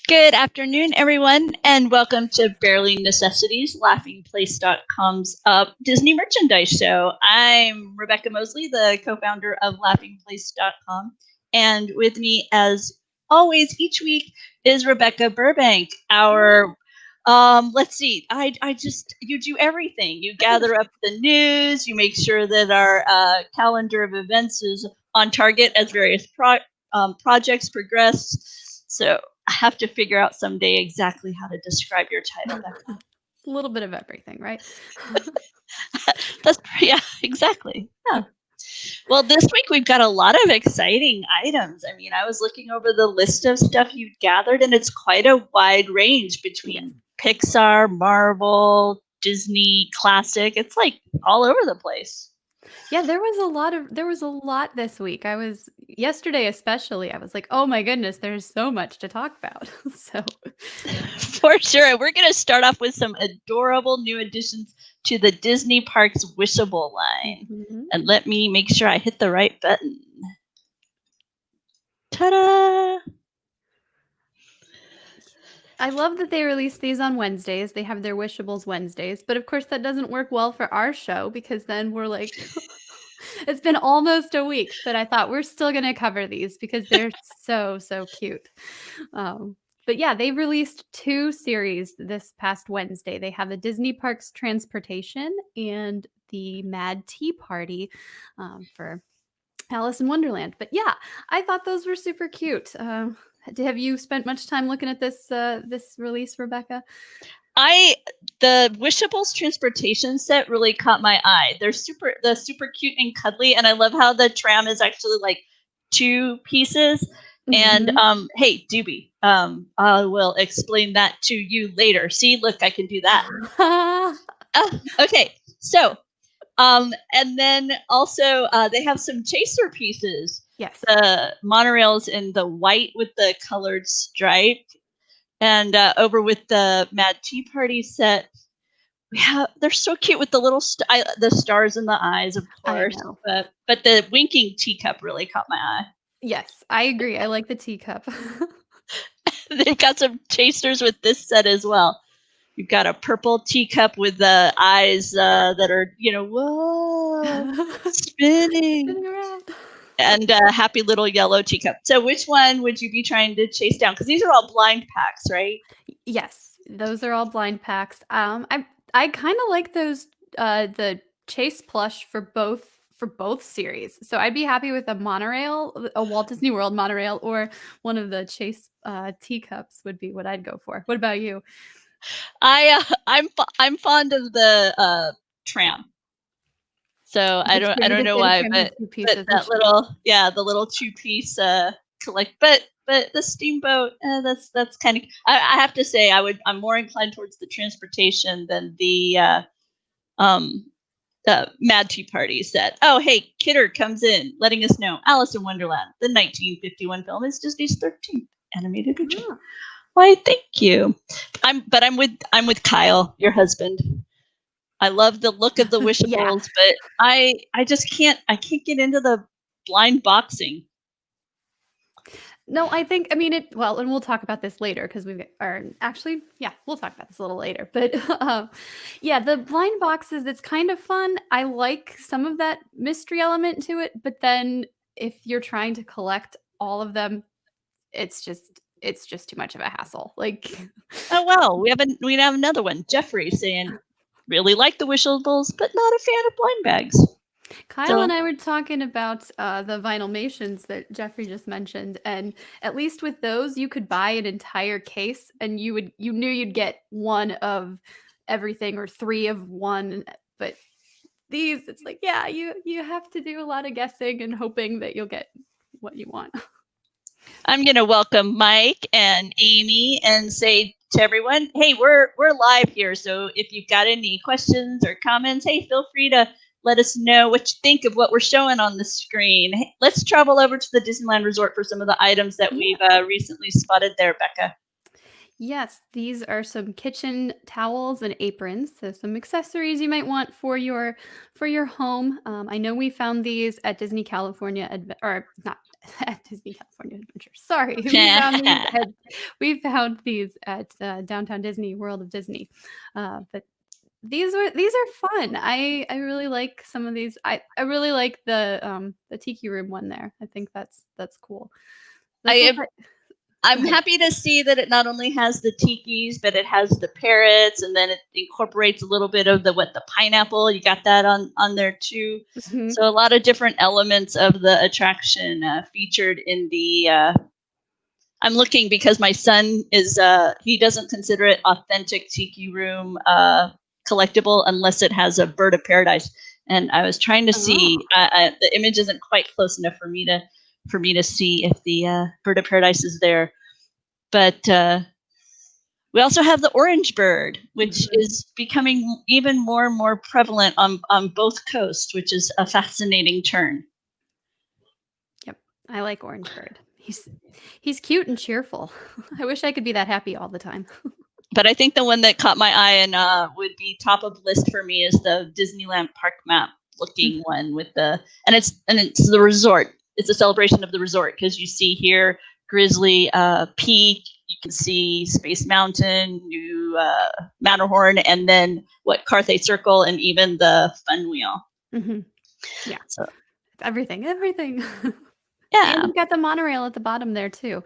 Good afternoon, everyone, and welcome to Barely Necessities, LaughingPlace.com's Disney merchandise show. I'm Rebecca Mosley, the co-founder of LaughingPlace.com, and with me, as always, each week is Rebecca Burbank. Let's see, you do everything. You gather up the news, you make sure that our calendar of events is on target as various projects progress. So I have to figure out someday exactly how to describe your title. A little bit of everything, right? Yeah, exactly. Yeah. Well, this week we've got a lot of exciting items. I mean, I was looking over the list of stuff you've gathered, and it's quite a wide range between Pixar, Marvel, Disney, classic. It's like all over the place. Yeah, there was a lot this week. Yesterday especially, I was like, oh my goodness, there's so much to talk about. So for sure. We're going to start off with some adorable new additions to the Disney Parks Wishable line. Mm-hmm. And let me make sure I hit the right button. Ta-da! I love that they release these on Wednesdays. They have their Wishables Wednesdays. But of course, that doesn't work well for our show because then we're like, it's been almost a week. But I thought we're still going to cover these because they're so cute. But yeah, they released 2 series this past Wednesday. They have the Disney Parks Transportation and the Mad Tea Party for Alice in Wonderland. But yeah, I thought those were super cute. Have you spent much time looking at this release, Rebecca? The Wishables transportation set really caught my eye. They're super cute and cuddly, and I love how the tram is actually like 2 pieces. Mm-hmm. And hey, Doobie, I will explain that to you later. See, look, I can do that. Okay, so and then also they have some chaser pieces. Yes, the monorails in the white with the colored stripe, and over with the Mad Tea Party set. They're so cute with the little the stars in the eyes, of course. But the winking teacup really caught my eye. Yes, I agree. I like the teacup. They've got some chasers with this set as well. You've got a purple teacup with the eyes that are, whoa, spinning around. And a happy little yellow teacup. So which one would you be trying to chase down? Because these are all blind packs, right? Yes, those are all blind packs. I kind of like those the chase plush for both series. So I'd be happy with a monorail, a Walt Disney World monorail, or one of the chase teacups would be what I'd go for. What about you? I'm fond of the tram. So I don't know why, but that the little 2-piece collect. But the steamboat, that's kind of. I have to say, I'm more inclined towards the transportation than the Mad Tea Party set. Oh, hey, Kidder comes in, letting us know Alice in Wonderland, the 1951 film, is Disney's 13th animated feature. Oh. Why, thank you. I'm with Kyle, your husband. I love the look of the Wishables, but I just can't get into the blind boxing. No, and we'll talk about this later because we'll talk about this a little later. But the blind boxes, it's kind of fun. I like some of that mystery element to it, but then if you're trying to collect all of them, it's just too much of a hassle. Like, oh well, we have another one. Jeffrey saying, really like the Wishables, but not a fan of blind bags. Kyle and I were talking about the Vinylmations that Jeffrey just mentioned, and at least with those, you could buy an entire case, and you knew you'd get 1 of everything or 3 of one. But these, it's like, you have to do a lot of guessing and hoping that you'll get what you want. I'm gonna welcome Mike and Amy and say to everyone, hey, we're live here, so if you've got any questions or comments, hey, feel free to let us know what you think of what we're showing on the screen. Hey, let's travel over to the Disneyland Resort for some of the items that we've recently spotted there, Becca. Yes, these are some kitchen towels and aprons, so some accessories you might want for your home. I know we found these at Disney California, or not at Disney California Adventures. Sorry, we found these at Downtown Disney, World of Disney. But these are fun. I really like some of these. I really like the tiki room one there. I think that's cool. I'm happy to see that it not only has the tikis, but it has the parrots, and then it incorporates a little bit of the pineapple. You got that on there too. Mhm. So a lot of different elements of the attraction featured in the. I'm looking because my son is he doesn't consider it authentic tiki room collectible unless it has a bird of paradise. And I was trying to see the image isn't quite close enough for me to see if the bird of paradise is there. But we also have the orange bird, which is becoming even more and more prevalent on both coasts, which is a fascinating turn. Yep, I like orange bird. He's cute and cheerful. I wish I could be that happy all the time. But I think the one that caught my eye and would be top of the list for me is the Disneyland park map looking one with and it's the resort. It's a celebration of the resort because you see here Grizzly Peak, you can see Space Mountain, New Matterhorn, and then Carthay Circle, and even the Fun Wheel. Mm-hmm. Yeah, so everything. Yeah, and you've got the monorail at the bottom there too.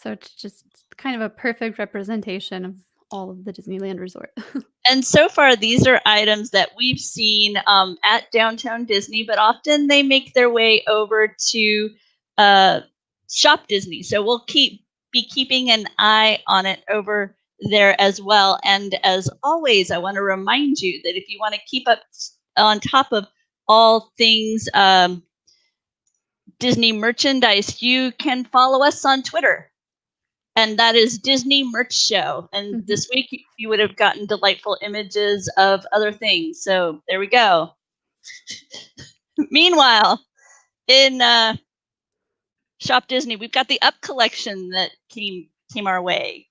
So it's just kind of a perfect representation of all of the Disneyland Resort. And so far, these are items that we've seen at Downtown Disney, but often they make their way over to Shop Disney. So we'll be keeping an eye on it over there as well. And as always, I want to remind you that if you want to keep up on top of all things Disney merchandise, you can follow us on Twitter. And that is Disney Merch Show. And this week you would have gotten delightful images of other things. So there we go. Meanwhile, in Shop Disney, we've got the Up collection that came our way.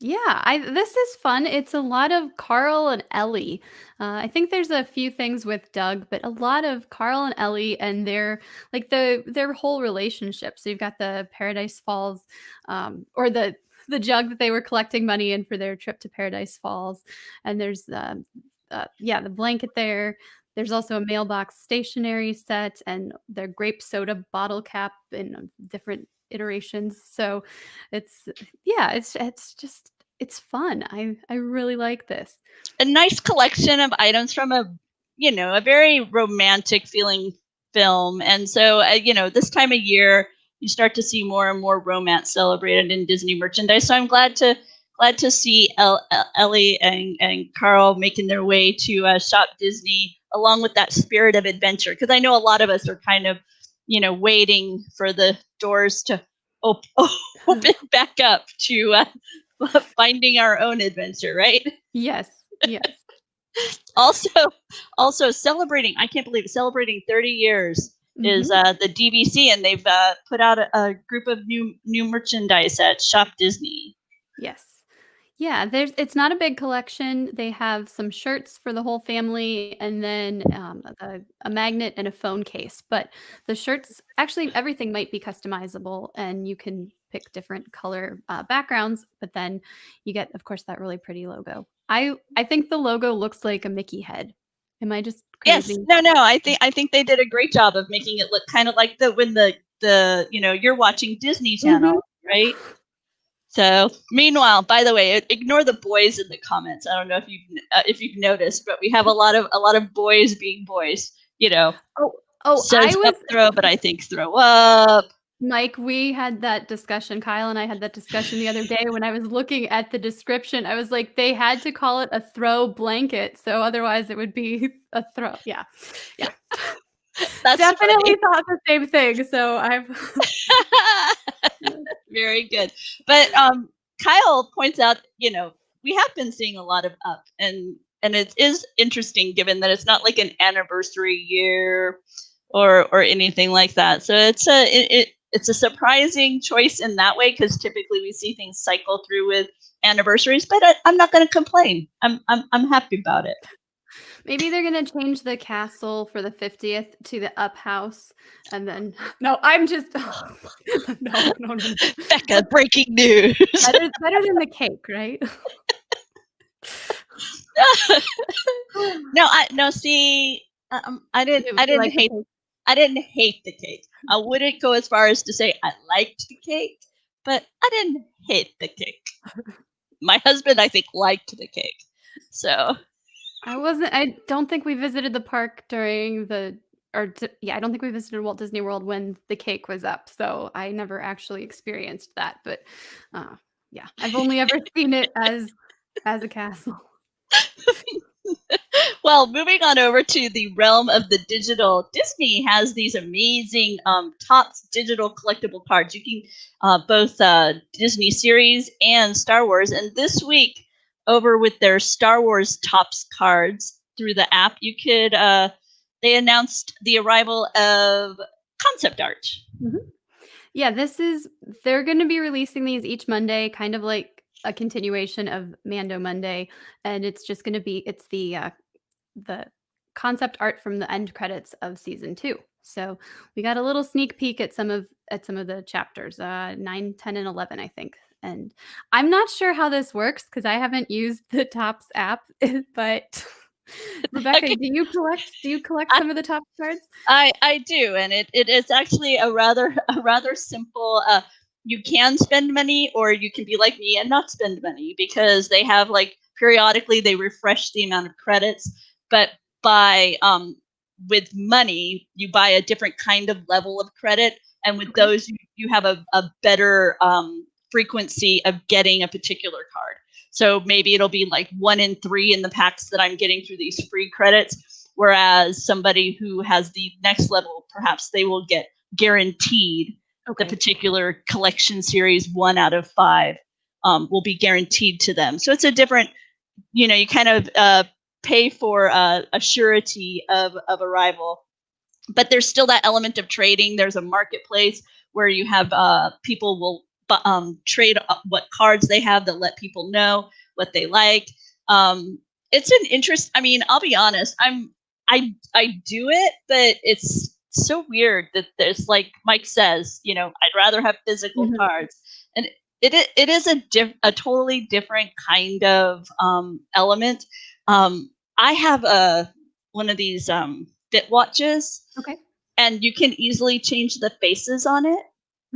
Yeah, this is fun. It's a lot of Carl and Ellie. I think there's a few things with Doug, but a lot of Carl and Ellie and their whole relationship. So you've got the Paradise Falls, or the jug that they were collecting money in for their trip to Paradise Falls, and there's the blanket there. There's also a mailbox stationery set and their grape soda bottle cap in different iterations. So it's fun. I really like this. A nice collection of items from a very romantic feeling film. And so this time of year you start to see more and more romance celebrated in Disney merchandise. So I'm glad to see Ellie and Carl making their way to Shop Disney along with that spirit of adventure, because I know a lot of us are kind of waiting for the doors to open back up to finding our own adventure, right? Yes. Also celebrating, I can't believe it, celebrating 30 years is the DVC, and they've put out a group of new merchandise at Shop Disney. Yes. Yeah, it's not a big collection. They have some shirts for the whole family, and then a magnet and a phone case. But the shirts, actually, everything might be customizable, and you can pick different color backgrounds. But then you get, of course, that really pretty logo. I think the logo looks like a Mickey head. Am I just crazy? Yes. No. I think they did a great job of making it look kind of like when the you're watching Disney Channel, right? So, meanwhile, by the way, ignore the boys in the comments. I don't know if you've noticed, but we have a lot of boys being boys. Says up throw, but I think throw up. Mike, we had that discussion. Kyle and I had that discussion the other day when I was looking at the description. I was like, they had to call it a throw blanket, so otherwise it would be a throw. Yeah. That's definitely funny. Thought the same thing. So I've very good. But Kyle points out, we have been seeing a lot of up, and it is interesting given that it's not like an anniversary year or anything like that. So it's a surprising choice in that way, because typically we see things cycle through with anniversaries. But I'm not going to complain. I'm happy about it. Maybe they're gonna change the castle for the 50th to the up house, and then no, I'm just no. Becca, breaking news. Better than the cake, right? No. See, I You didn't like the hate. cake? I didn't hate the cake. I wouldn't go as far as to say I liked the cake, but I didn't hate the cake. My husband, I think, liked the cake. So I don't think we visited the park during I don't think we visited Walt Disney World when the cake was up, so I never actually experienced that, but, yeah, I've only ever seen it as a castle. well, moving on over to the realm of the digital, Disney has these amazing Topps digital collectible cards. You can both Disney series and Star Wars. And this week, over with their Star Wars Topps cards through the app, you could they announced the arrival of concept art. Mm-hmm. Yeah, they're going to be releasing these each Monday, kind of like a continuation of Mando Monday, and it's just going to be the concept art from the end credits of season 2. So we got a little sneak peek at some of the chapters, 9, 10, and 11, I think. And I'm not sure how this works because I haven't used the Topps app, but Rebecca, Okay. do you collect some of the Topps cards? I do, and it is actually a rather simple. You can spend money, or you can be like me and not spend money, because they have, like, periodically they refresh the amount of credits, but by with money you buy a different kind of level of credit, and with Okay. those you have a better frequency of getting a particular card. So maybe it'll be like 1 in 3 in the packs that I'm getting through these free credits. Whereas somebody who has the next level, perhaps they will get guaranteed the particular collection series 1 out of 5 will be guaranteed to them. So it's a different, you kind of pay for a surety of arrival. But there's still that element of trading. There's a marketplace where you have people will trade what cards they have, that let people know what they like. It's an interest. I mean, I'll be honest. I do it, but it's so weird that there's, like Mike says, I'd rather have physical cards, and it is a totally different kind of element. I have one of these Fit watches, Okay. and you can easily change the faces on it.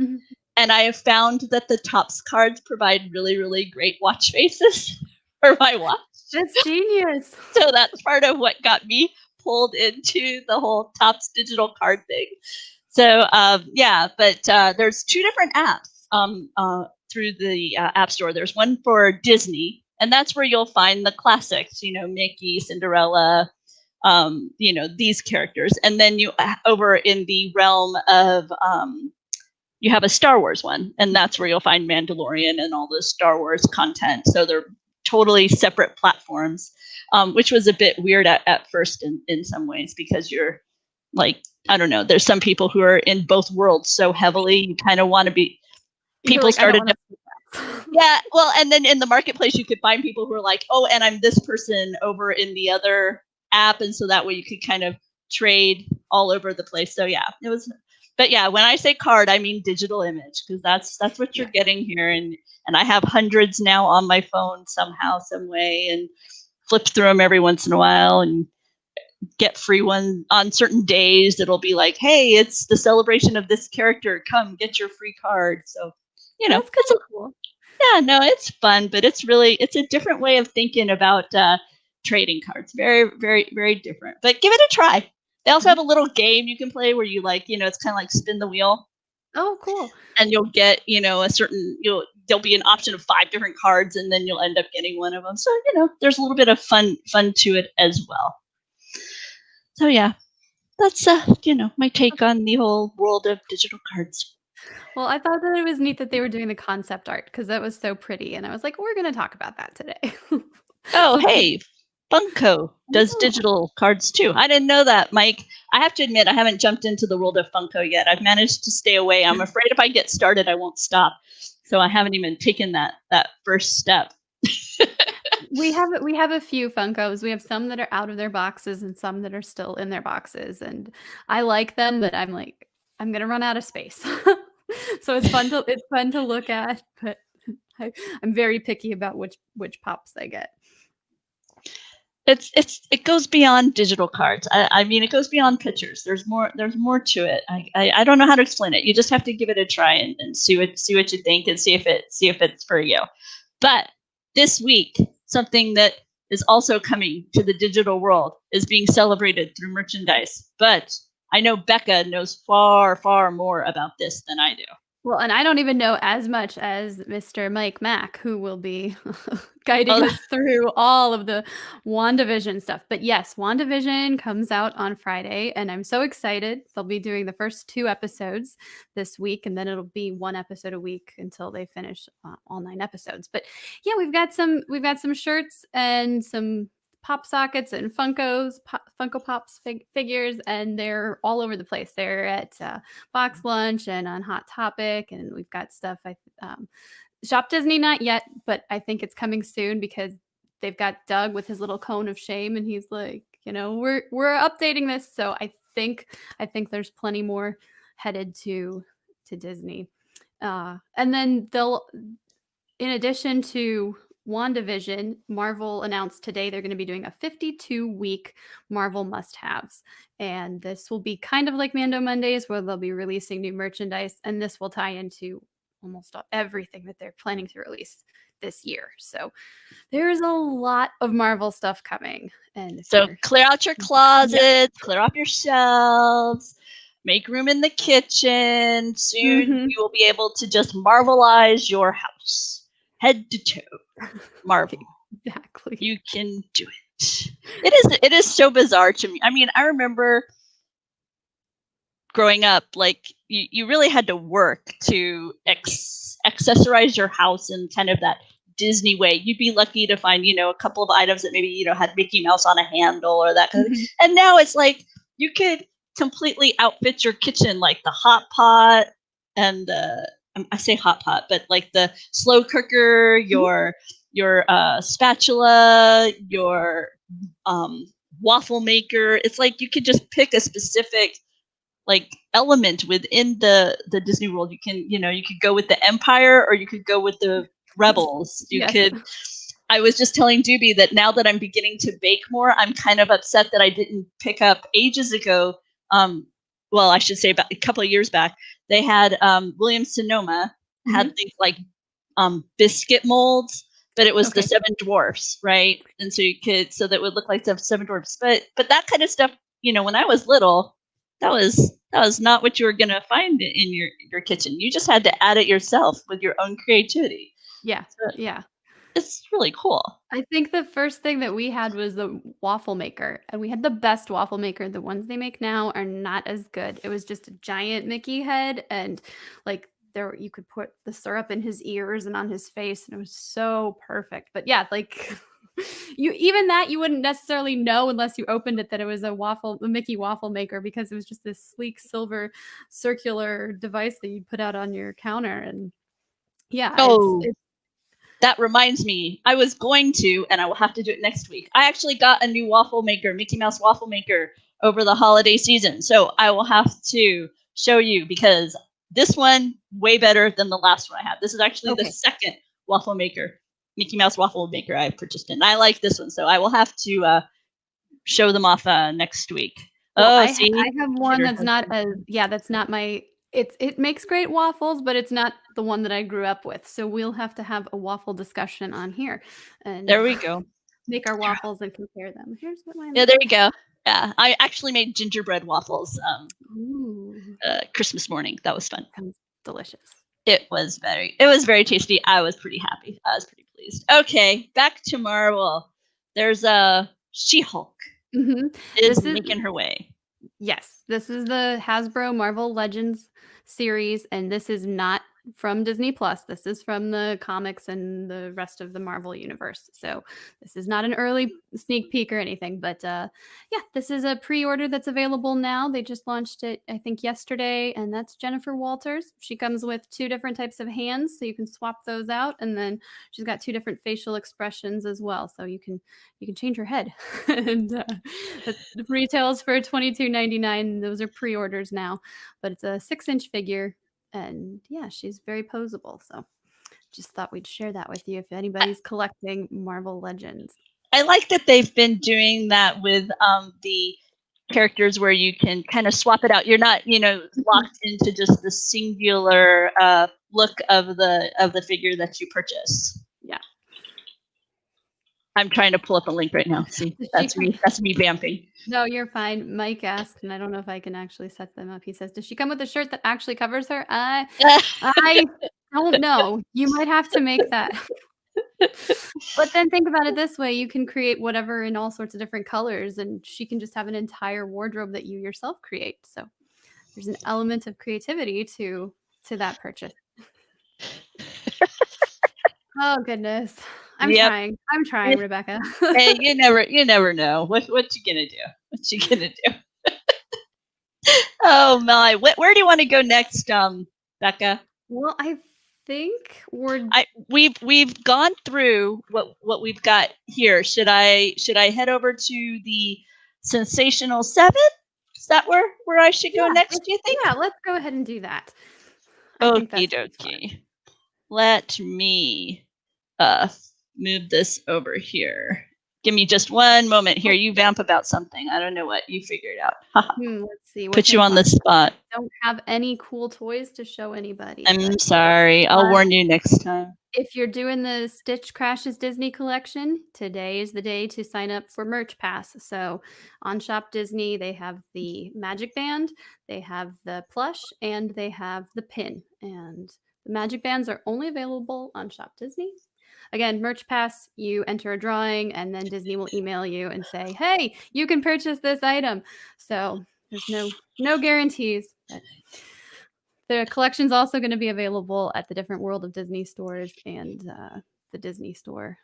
Mm-hmm. And I have found that the Topps cards provide really, really great watch faces for my watch. That's genius. So that's part of what got me pulled into the whole Topps digital card thing. So yeah, but there's 2 different apps through the App Store. There's one for Disney, and that's where you'll find the classics, Mickey, Cinderella, these characters. And then you over in the realm of you have a Star Wars one, and that's where you'll find Mandalorian and all the Star Wars content. So they're totally separate platforms, which was a bit weird at first in some ways, because you're like, I don't know, there's some people who are in both worlds so heavily, you kind of want to be, people like, started yeah, well, and then in the marketplace you could find people who are like, oh, and I'm this person over in the other app, and so that way you could kind of trade all over the place. So yeah, it was. But yeah, when I say card, I mean digital image, because that's what you're getting here, and I have hundreds now on my phone somehow, some way, and flip through them every once in a while, and get free one on certain days. It'll be like, hey, it's the celebration of this character. Come get your free card. So that's kind of cool. Yeah, no, it's fun, but it's a different way of thinking about trading cards. Very, very, very different. But give it a try. They also have a little game you can play where you, like, it's kind of like spin the wheel. Oh, cool. And you'll get, a certain, there'll be an option of 5 different cards, and then you'll end up getting one of them. So, there's a little bit of fun to it as well. So yeah, that's my take on the whole world of digital cards. Well, I thought that it was neat that they were doing the concept art, because that was so pretty, and I was like, we're going to talk about that today. Oh, hey, Funko does digital cards too. I didn't know that, Mike. I have to admit, I haven't jumped into the world of Funko yet. I've managed to stay away. I'm afraid if I get started, I won't stop. So I haven't even taken that first step. We have a few Funkos. We have some that are out of their boxes and some that are still in their boxes, and I like them, but I'm like, I'm gonna run out of space. So it's fun to look at, but I'm very picky about which pops I get. It goes beyond digital cards. I mean, it goes beyond pictures. There's more to it. I don't know how to explain it. You just have to give it a try and see what you think and see if it's for you. But this week, something that is also coming to the digital world is being celebrated through merchandise. But I know Becca knows far, far more about this than I do. Well, and I don't even know as much as Mr. Mike Mack, who will be guiding us through all of the WandaVision stuff. But yes, WandaVision comes out on Friday, and I'm so excited. They'll be doing the first 2 episodes this week, and then it'll be 1 episode a week until they finish all 9 episodes. But yeah, we've got some shirts and some pop sockets and Funko Pops figures, and they're all over the place. They're at Box Lunch and on Hot Topic, and we've got stuff. Shop Disney not yet, but I think it's coming soon because they've got Doug with his little cone of shame, and he's like, we're updating this. So I think there's plenty more headed to Disney, and then they'll, in addition to WandaVision, Marvel announced today they're going to be doing a 52-week Marvel must-haves. And this will be kind of like Mando Mondays, where they'll be releasing new merchandise. And this will tie into almost everything that they're planning to release this year. So there's a lot of Marvel stuff coming. And so clear out your closets, clear off your shelves, make room in the kitchen. Soon you will be able to just Marvelize your house. Head to toe, Marvel. Exactly. You can do it. It is so bizarre to me. I mean, I remember growing up, like you really had to work to accessorize your house in kind of that Disney way. You'd be lucky to find, a couple of items that maybe, had Mickey Mouse on a handle or that kind of thing. And now it's like you could completely outfit your kitchen, like the hot pot and I say hot pot, but like the slow cooker, your spatula, your waffle maker. It's like you could just pick a specific like element within the Disney World. You can, you could go with the Empire or you could go with the Rebels. You could. I was just telling Doobie that now that I'm beginning to bake more, I'm kind of upset that I didn't pick up ages ago. Well, I should say about a couple of years back, they had Williams Sonoma had these like biscuit molds, but it was the 7 dwarfs, right? And so so that would look like the 7 dwarfs. But that kind of stuff, when I was little, that was not what you were gonna find in your kitchen. You just had to add it yourself with your own creativity. Yeah, so, yeah. It's really cool. I think the first thing that we had was the waffle maker, and we had the best waffle maker. The ones they make now are not as good. It was just a giant Mickey head, and like you could put the syrup in his ears and on his face, and it was so perfect. But yeah, like you wouldn't necessarily know unless you opened it that it was a Mickey waffle maker, because it was just this sleek silver circular device that you'd put out on your counter. And yeah, it's that reminds me, I was going to, and I will have to do it next week. I actually got a new waffle maker, Mickey Mouse waffle maker, over the holiday season. So I will have to show you, because this one, way better than the last one I had. This is actually the second waffle maker, Mickey Mouse waffle maker I purchased. And I like this one. So I will have to show them off next week. Well, I have one that's not that's not my... It makes great waffles, but it's not the one that I grew up with. So we'll have to have a waffle discussion on here. And there we go. Make our waffles and compare them. Here's what mine. Yeah, there you go. Yeah, I actually made gingerbread waffles Christmas morning. That was fun. Sounds delicious. It was very tasty. I was pretty happy. I was pretty pleased. Okay, back to Marvel. There's a She-Hulk is making her way. Yes, this is the Hasbro Marvel Legends series, and this is not from Disney Plus. This is from the comics and the rest of the Marvel universe. So this is not an early sneak peek or anything, but yeah, this is a pre-order that's available now. They just launched it, I think, yesterday, and that's Jennifer Walters. She comes with 2 different types of hands, so you can swap those out, and then she's got 2 different facial expressions as well, so you can change her head. And the retails for $22.99. Those are pre-orders now, but it's a 6-inch figure. And yeah, she's very posable. So just thought we'd share that with you if anybody's collecting Marvel Legends. I like that they've been doing that with the characters where you can kind of swap it out. You're not, locked into just the singular look of the figure that you purchase. Yeah. I'm trying to pull up a link right now. See, that's me. That's me vamping. No, you're fine. Mike asked, and I don't know if I can actually set them up. He says, "Does she come with a shirt that actually covers her?" I don't know. You might have to make that. But then think about it this way: you can create whatever in all sorts of different colors, and she can just have an entire wardrobe that you yourself create. So there's an element of creativity to that purchase. Oh goodness. I'm trying, Rebecca. Hey, you never know. What you gonna do? What you gonna do? Oh my! Where do you want to go next, Becca? Well, I think we've gone through what we've got here. Should I head over to the Sensational Seven? Is that where I should go next? Do you think? Yeah, let's go ahead and do that. Okie dokie. Let me move this over here. Give me just one moment here. You vamp about something. I don't know what you figured out. Let's see. Put you on the spot. I don't have any cool toys to show anybody. I'm sorry. I'll warn you next time. If you're doing the Stitch Crashes Disney collection, today is the day to sign up for Merch Pass. So on Shop Disney, they have the Magic Band, they have the plush, and they have the pin. And the Magic Bands are only available on Shop Disney. Again, Merch Pass, you enter a drawing, and then Disney will email you and say, hey, you can purchase this item. So there's no guarantees. But the collection's also going to be available at the different World of Disney stores and the Disney store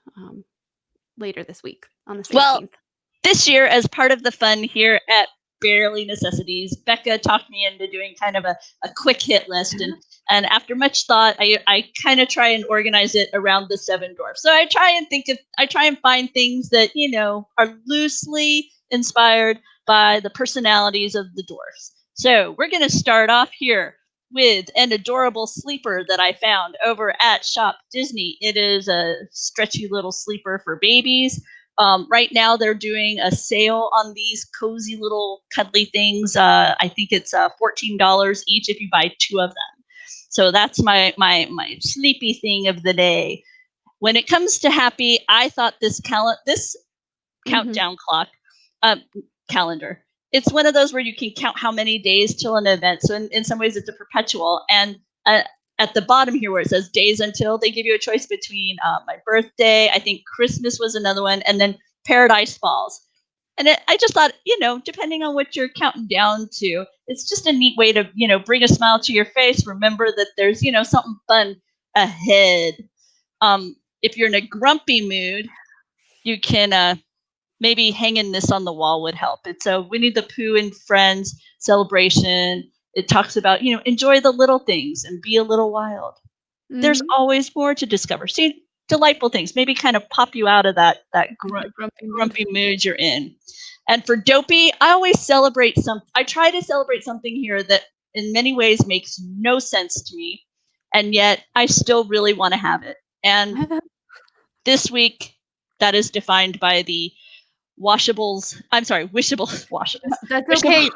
later this week on the 16th. Well, this year, as part of the fun here at Barely Necessities, Becca talked me into doing kind of a quick hit list. And after much thought, I kind of try and organize it around the 7 dwarfs. So I try and find things that, are loosely inspired by the personalities of the dwarfs. So we're going to start off here with an adorable sleeper that I found over at Shop Disney. It is a stretchy little sleeper for babies. Right now, they're doing a sale on these cozy little cuddly things. I think it's $14 each if you buy 2 of them. So that's my sleepy thing of the day. When it comes to happy, I thought this countdown clock calendar. It's one of those where you can count how many days till an event. So in some ways, it's a perpetual. And at the bottom here where it says days until, they give you a choice between my birthday, I think Christmas was another one, and then Paradise Falls. And I just thought, depending on what you're counting down to, it's just a neat way to, bring a smile to your face. Remember that there's, something fun ahead. If you're in a grumpy mood, you can maybe hanging this on the wall would help. It's a Winnie the Pooh and Friends celebration. It talks about, enjoy the little things and be a little wild. Mm-hmm. There's always more to discover. See delightful things, maybe kind of pop you out of that grumpy mood you're in. And for Dopey, I try to celebrate something here that in many ways makes no sense to me. And yet I still really want to have it. And this week, that is defined by the Wishables. Washables. That's okay.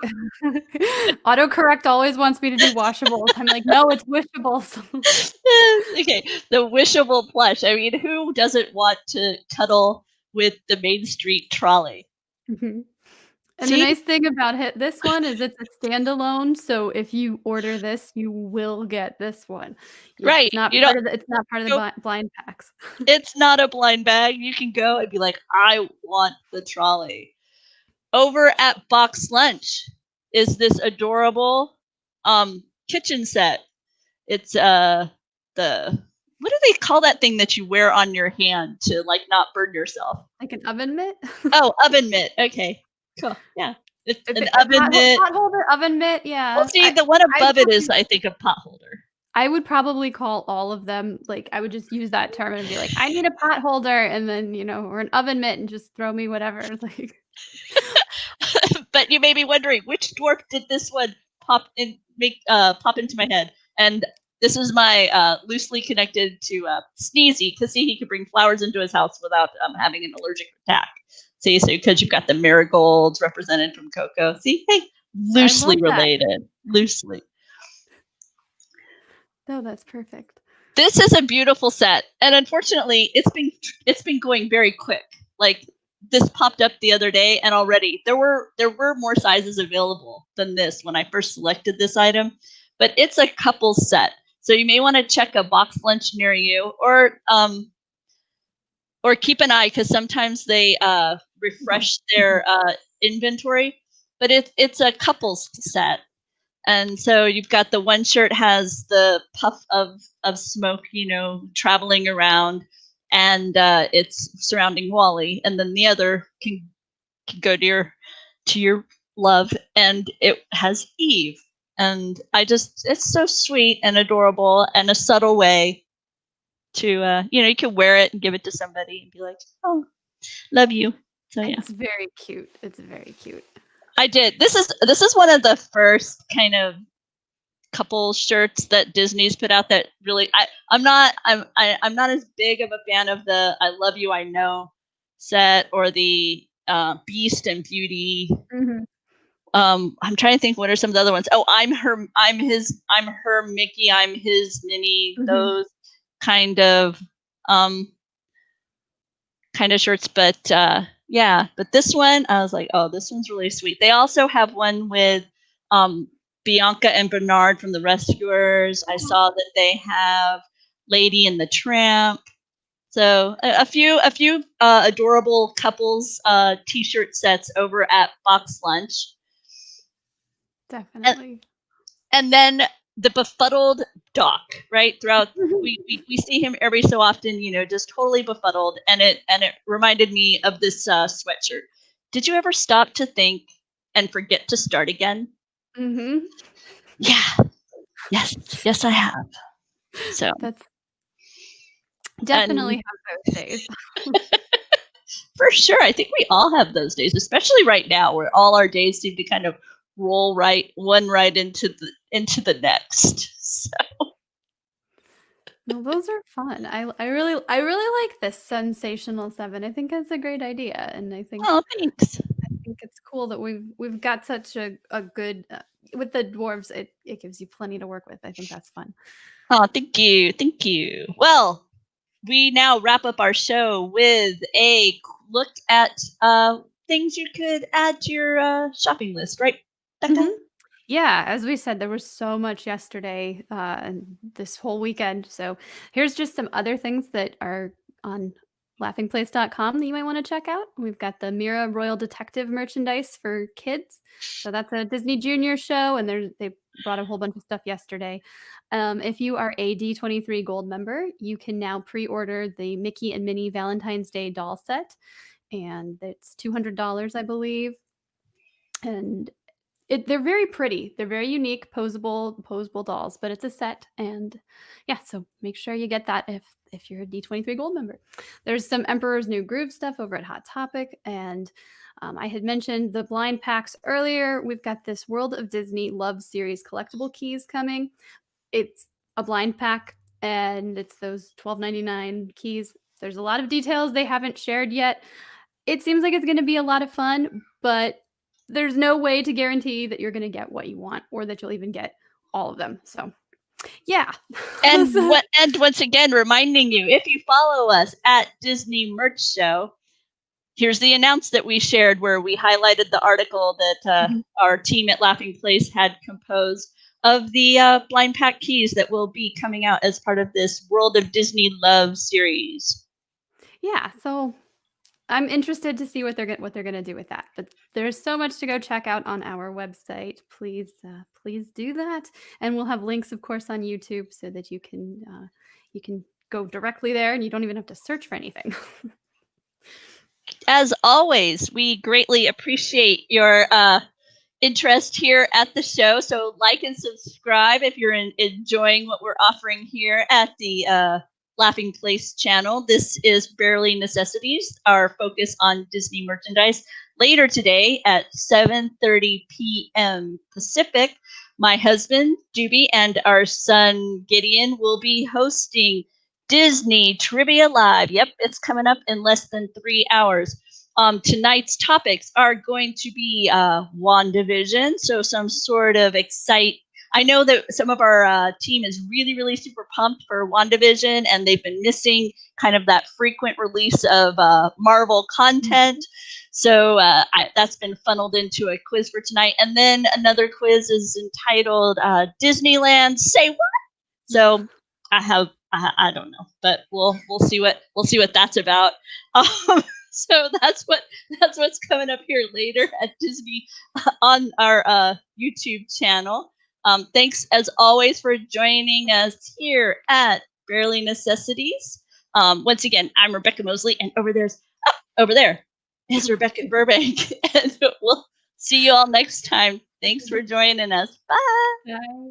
Autocorrect always wants me to do washables. I'm like, no, it's Wishables. Okay, the Wishable plush. I mean, who doesn't want to cuddle with the Main Street trolley? Mm-hmm. And the nice thing about this one is it's a standalone. So if you order this, you will get this one. Right. It's not part of the blind packs. It's not a blind bag. You can go and be like, I want the trolley. Over at Box Lunch is this adorable kitchen set. It's the what do they call that thing that you wear on your hand to like not burn yourself? Like an oven mitt? Oh, oven mitt. Okay, cool. Yeah, it's an A oven mitt. pot holder, oven mitt, yeah. Well, see, the one above it is, I think, a pot holder. I would probably call all of them, like, I would just use that term and be like, "I need a pot holder," and then, or an oven mitt and just throw me whatever, like. But you may be wondering, which dwarf did this one pop into my head? And this is my loosely connected to Sneezy, because he could bring flowers into his house without having an allergic attack. See, so because you've got the marigolds represented from Coco. See, hey, loosely related. Loosely. No, that's perfect. This is a beautiful set, and unfortunately, it's been going very quick. Like, this popped up the other day, and already there were more sizes available than this when I first selected this item. But it's a couple set, so you may want to check a box lunch near you, or keep an eye, because sometimes they refresh their inventory. But it's a couples set. And so you've got the one shirt has the puff of smoke, traveling around, and it's surrounding Wally, and then the other can go to your love, and it has Eve. And it's so sweet and adorable, and a subtle way to you can wear it and give it to somebody and be like, oh, love you. So yeah, it's very cute. It's very cute. I did. This is one of the first kind of couple shirts that Disney's put out that really I'm not as big of a fan of the I Love You I Know set, or the Beast and Beauty. Mm-hmm. I'm trying to think, what are some of the other ones? Oh, I'm her Mickey, I'm his Minnie. Mm-hmm. Those kind of shirts, but yeah, but this one, I was like, oh, this one's really sweet. They also have one with Bianca and Bernard from The Rescuers. I saw that they have Lady and the Tramp. So a few adorable couples t-shirt sets over at Box Lunch. Definitely. And then the befuddled Doc, right? Throughout, we see him every so often, just totally befuddled, and it reminded me of this sweatshirt. Did you ever stop to think and forget to start again? Mm-hmm. Yeah. Yes, I have. So that's definitely have those days. For sure, I think we all have those days, especially right now, where all our days seem to kind of roll right into the next. So. No, those are fun. I really like this Sensational Seven. I think it's a great idea, and I think. Oh, thanks. I think it's cool that we've got such a good with the dwarves. It gives you plenty to work with. I think that's fun. Oh, thank you. Well, we now wrap up our show with a look at things you could add to your shopping list, right? Mm-hmm. Yeah, as we said, there was so much yesterday and this whole weekend. So here's just some other things that are on laughingplace.com that you might want to check out. We've got the Mira Royal Detective merchandise for kids. So that's a Disney Junior show, and they brought a whole bunch of stuff yesterday. If you are a D23 Gold member, you can now pre-order the Mickey and Minnie Valentine's Day doll set, and it's $200, I believe. And they're very pretty. They're very unique, posable dolls, but it's a set, and yeah, so make sure you get that if you're a D23 Gold member. There's some Emperor's New Groove stuff over at Hot Topic, and I had mentioned the blind packs earlier. We've got this World of Disney Love Series collectible keys coming. It's a blind pack, and it's those $12.99 keys. There's a lot of details they haven't shared yet. It seems like it's going to be a lot of fun, but there's no way to guarantee that you're going to get what you want, or that you'll even get all of them. So, yeah. And once again, reminding you, if you follow us at Disney Merch Show, here's the announce that we shared, where we highlighted the article that our team at Laughing Place had composed of the blind pack keys that will be coming out as part of this World of Disney Love series. Yeah, so I'm interested to see what they're gonna do with that. But there's so much to go check out on our website. Please do that, and we'll have links, of course, on YouTube so that you can go directly there and you don't even have to search for anything. As always, we greatly appreciate your interest here at the show. So like and subscribe if you're enjoying what we're offering here at the Laughing Place channel. This is Barely Necessities, our focus on Disney merchandise. Later today at 7:30 p.m. Pacific, my husband, Doobie, and our son, Gideon, will be hosting Disney Trivia Live. Yep, it's coming up in less than 3 hours. Tonight's topics are going to be WandaVision, so some sort of I know that some of our team is really, really super pumped for WandaVision, and they've been missing kind of that frequent release of Marvel content. So that's been funneled into a quiz for tonight. And then another quiz is entitled Disneyland Say What? So I don't know, but we'll see what that's about. So that's what's coming up here later at Disney on our YouTube channel. Thanks as always for joining us here at Barely Necessities. Once again, I'm Rebecca Mosley, and over there is Rebecca Burbank, and we'll see you all next time. Thanks for joining us. Bye. Bye.